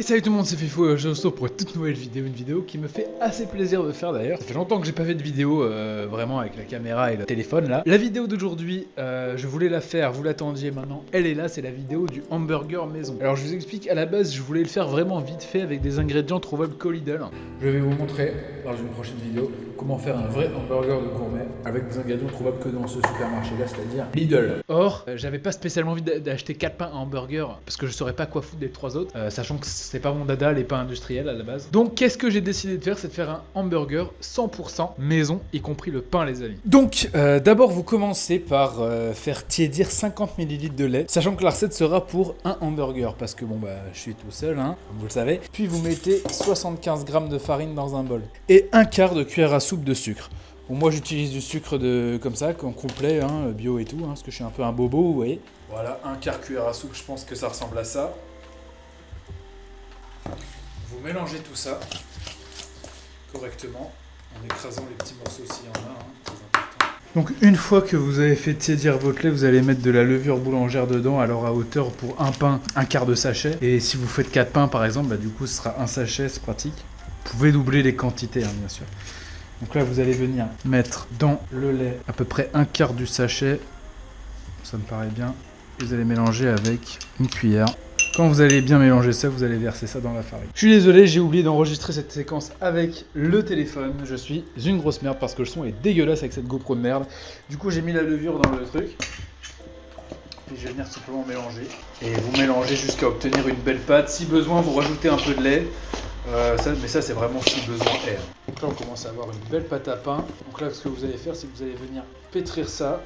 Et salut tout le monde, c'est Fifou, je vous retrouve pour une toute nouvelle vidéo, une vidéo qui me fait assez plaisir de faire d'ailleurs. Ça fait longtemps que j'ai pas fait de vidéo vraiment avec la caméra et le téléphone là. La vidéo d'aujourd'hui, je voulais la faire, vous l'attendiez maintenant, elle est là, c'est la vidéo du hamburger maison. Alors je vous explique, à la base je voulais le faire vraiment vite fait avec des ingrédients trouvables qu'au Lidl. Je vais vous montrer dans une prochaine vidéo comment faire un vrai hamburger de gourmet avec des ingrédients trouvables que dans ce supermarché là, c'est-à-dire Lidl. Or, j'avais pas spécialement envie d'acheter 4 pains à hamburger parce que je saurais pas quoi foutre des 3 autres, sachant que c'est pas mon dada, les pains industriels à la base. Donc qu'est-ce que j'ai décidé de faire, c'est de faire un hamburger 100% maison, y compris le pain les amis. Donc d'abord vous commencez par faire tiédir 50 ml de lait, sachant que la recette sera pour un hamburger, parce que bon bah je suis tout seul, hein, comme vous le savez. Puis vous mettez 75 g de farine dans un bol et un quart de cuillère à soupe de sucre. Bon, moi j'utilise du sucre comme ça, en complet, hein, bio et tout, hein, parce que je suis un peu un bobo, vous voyez. Voilà, un quart cuillère à soupe, je pense que ça ressemble à ça. Vous mélangez tout ça correctement en écrasant les petits morceaux s'il y en a, hein, très important. Donc une fois que vous avez fait tiédir votre lait, vous allez mettre de la levure boulangère dedans, alors à hauteur pour un pain, un quart de sachet. Et si vous faites 4 pains par exemple, bah, du coup ce sera un sachet, c'est pratique. Vous pouvez doubler les quantités, hein, bien sûr. Donc là vous allez venir mettre dans le lait à peu près un quart du sachet, ça me paraît bien. Vous allez mélanger avec une cuillère. Quand vous allez bien mélanger ça, vous allez verser ça dans la farine. Je suis désolé, j'ai oublié d'enregistrer cette séquence avec le téléphone. Je suis une grosse merde parce que le son est dégueulasse avec cette GoPro de merde. Du coup, j'ai mis la levure dans le truc. Puis je vais venir simplement mélanger. Et vous mélangez jusqu'à obtenir une belle pâte. Si besoin, vous rajoutez un peu de lait. Mais ça, c'est vraiment si besoin est. Donc là, on commence à avoir une belle pâte à pain. Donc là, ce que vous allez faire, c'est que vous allez venir pétrir ça.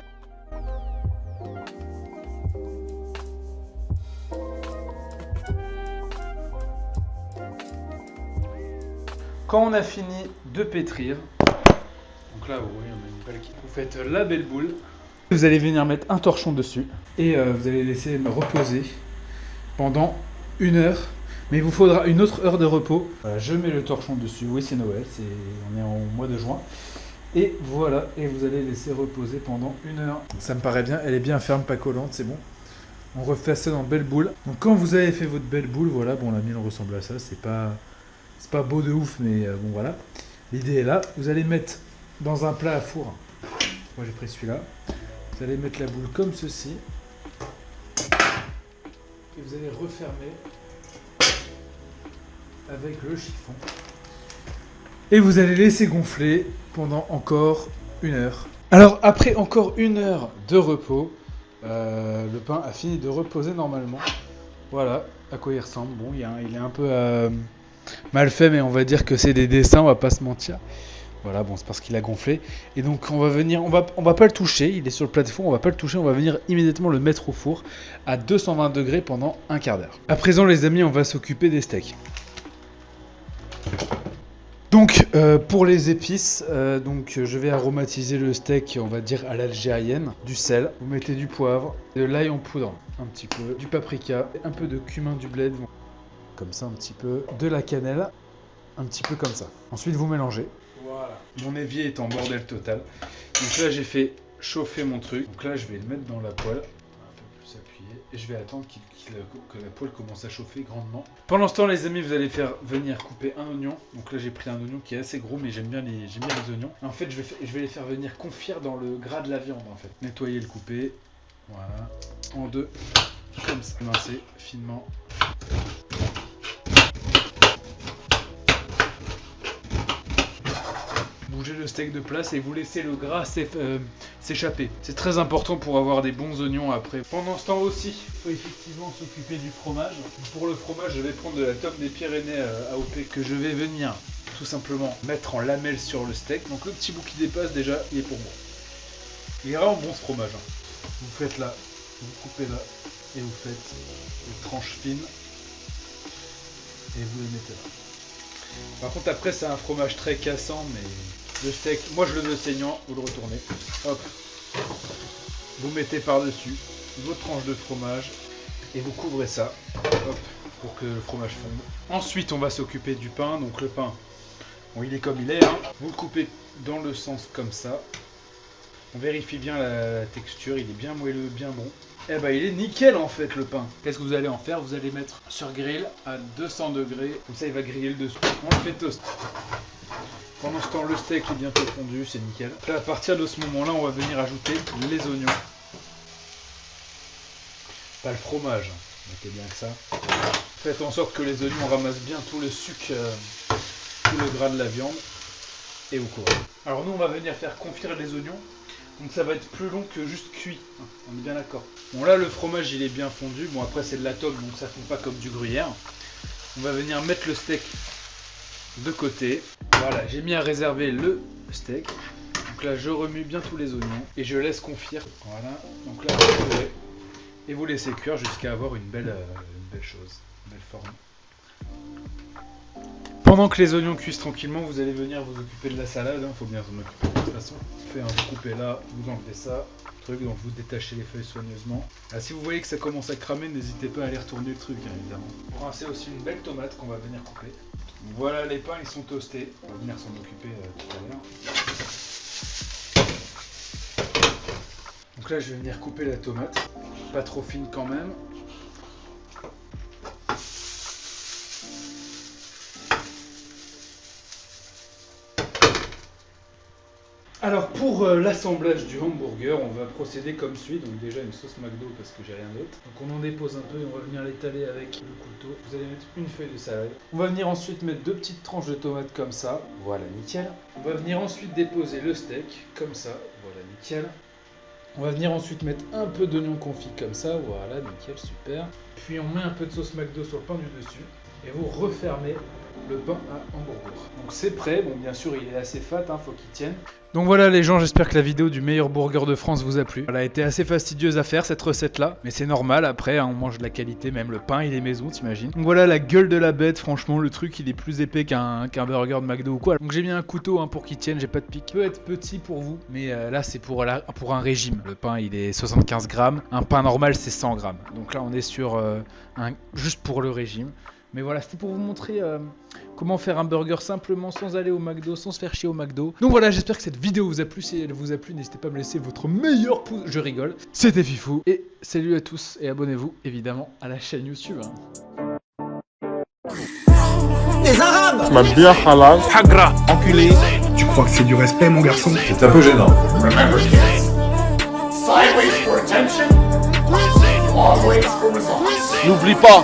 Quand on a fini de pétrir, donc là vous voyez on a une belle qui... Vous faites la belle boule. Vous allez venir mettre un torchon dessus et vous allez laisser reposer pendant 1 heure. Mais il vous faudra une autre heure de repos. Voilà, je mets le torchon dessus. Oui, c'est Noël, on est en mois de juin. Et voilà, et vous allez laisser reposer pendant 1 heure. Ça me paraît bien, elle est bien ferme, pas collante, c'est bon. On refait ça dans belle boule. Donc quand vous avez fait votre belle boule, voilà, bon la mienne ressemble à ça, c'est pas beau de ouf, mais bon voilà. L'idée est là. Vous allez mettre dans un plat à four. Moi j'ai pris celui-là. Vous allez mettre la boule comme ceci. Et vous allez refermer avec le chiffon. Et vous allez laisser gonfler pendant encore 1 heure. Alors après encore 1 heure de repos, le pain a fini de reposer normalement. Voilà à quoi il ressemble. Bon, il est un peu... mal fait, mais on va dire que c'est des dessins, on va pas se mentir. Voilà, bon, c'est parce qu'il a gonflé. Et donc on va venir, on va pas le toucher, il est sur le plat de four, on va pas le toucher, on va venir immédiatement le mettre au four à 220 degrés pendant un quart d'heure. À présent les amis, on va s'occuper des steaks. Donc pour les épices, je vais aromatiser le steak, on va dire à l'algérienne, du sel, vous mettez du poivre, de l'ail en poudre, un petit peu, du paprika, un peu de cumin, du bled, comme ça un petit peu, de la cannelle, un petit peu comme ça. Ensuite vous mélangez. Voilà. Mon évier est en bordel total. Donc là j'ai fait chauffer mon truc. Donc là je vais le mettre dans la poêle, un peu plus appuyé, et je vais attendre que la poêle commence à chauffer grandement. Pendant ce temps les amis, vous allez faire venir couper un oignon. Donc là j'ai pris un oignon qui est assez gros, mais j'aime bien les oignons. Et en fait je vais les faire venir confire dans le gras de la viande en fait. Nettoyer le couper, voilà, en deux, comme ça, émincer finement. Bougez le steak de place et vous laissez le gras s'échapper. C'est très important pour avoir des bons oignons après. Pendant ce temps aussi, il faut effectivement s'occuper du fromage. Pour le fromage, je vais prendre de la tome des Pyrénées AOP que je vais venir tout simplement mettre en lamelles sur le steak. Donc le petit bout qui dépasse déjà, il est pour moi. Il est vraiment bon ce fromage. Vous faites là, vous coupez là et vous faites des tranches fines et vous les mettez là. Par contre après c'est un fromage très cassant, mais le steak, moi je le veux saignant, vous le retournez, hop, vous mettez par-dessus votre tranche de fromage et vous couvrez ça, hop, pour que le fromage fonde. Ensuite on va s'occuper du pain, donc le pain, bon il est comme il est, hein. Vous le coupez dans le sens comme ça, On vérifie bien la texture, il est bien moelleux, bien bon. Eh ben il est nickel en fait le pain. Qu'est-ce que vous allez en faire? Vous allez mettre sur grill à 200 degrés, comme ça il va griller le dessous. On le fait toast. Pendant ce temps le steak est bientôt fondu, c'est nickel. Là, à partir de ce moment là on va venir ajouter les oignons. Pas le fromage, mettez bien que ça. Faites en sorte que les oignons ramassent bien tout le sucre, tout le gras de la viande. Et vous courez. Alors nous on va venir faire confire les oignons. Donc ça va être plus long que juste cuit. On est bien d'accord. Bon là le fromage il est bien fondu. Bon après c'est de la tome donc ça fond pas comme du gruyère. On va venir mettre le steak de côté. Voilà, j'ai mis à réserver le steak. Donc là je remue bien tous les oignons. Et je laisse confire. Voilà. Donc là vous courez. Et vous laissez cuire jusqu'à avoir une belle chose. Une belle forme. Pendant que les oignons cuisent tranquillement, vous allez venir vous occuper de la salade, hein, faut bien s'en occuper de toute façon. Vous coupez là, vous enlevez ça, donc vous détachez les feuilles soigneusement. Ah, si vous voyez que ça commence à cramer, n'hésitez pas à aller retourner le truc, hein, évidemment. Pour rincer aussi une belle tomate qu'on va venir couper. Voilà, les pains ils sont toastés, on va venir s'en occuper tout à l'heure. Donc là je vais venir couper la tomate, pas trop fine quand même. Alors pour l'assemblage du hamburger, on va procéder comme suit. Donc déjà une sauce McDo parce que j'ai rien d'autre. Donc on en dépose un peu et on va venir l'étaler avec le couteau. Vous allez mettre une feuille de salade. On va venir ensuite mettre 2 petites tranches de tomates comme ça. Voilà, nickel. On va venir ensuite déposer le steak comme ça. Voilà, nickel. On va venir ensuite mettre un peu d'oignon confit comme ça. Voilà, nickel, super. Puis on met un peu de sauce McDo sur le pain du dessus. Et vous refermez le pain à hamburger. Donc c'est prêt, bon bien sûr il est assez fat, hein, faut qu'il tienne. Donc voilà les gens, j'espère que la vidéo du meilleur burger de France vous a plu. Elle a été assez fastidieuse à faire cette recette là, mais c'est normal après, hein, on mange de la qualité, même le pain il est maison t'imagines. Donc voilà la gueule de la bête, franchement le truc il est plus épais qu'un burger de McDo ou quoi. Donc j'ai mis un couteau hein, pour qu'il tienne, j'ai pas de pic. Il peut être petit pour vous, mais là c'est pour un régime. Le pain il est 75 grammes, un pain normal c'est 100 grammes. Donc là on est sur juste pour le régime. Mais voilà, c'était pour vous montrer comment faire un burger simplement sans aller au McDo, sans se faire chier au McDo. Donc voilà, j'espère que cette vidéo vous a plu. Si elle vous a plu, n'hésitez pas à me laisser votre meilleur pouce. Je rigole. C'était Fifou. Et salut à tous. Et abonnez-vous évidemment à la chaîne YouTube. Les Arabes! Ma bière halal. Hagra! Enculé! Tu crois que c'est du respect, mon garçon? C'est un peu gênant. N'oublie pas!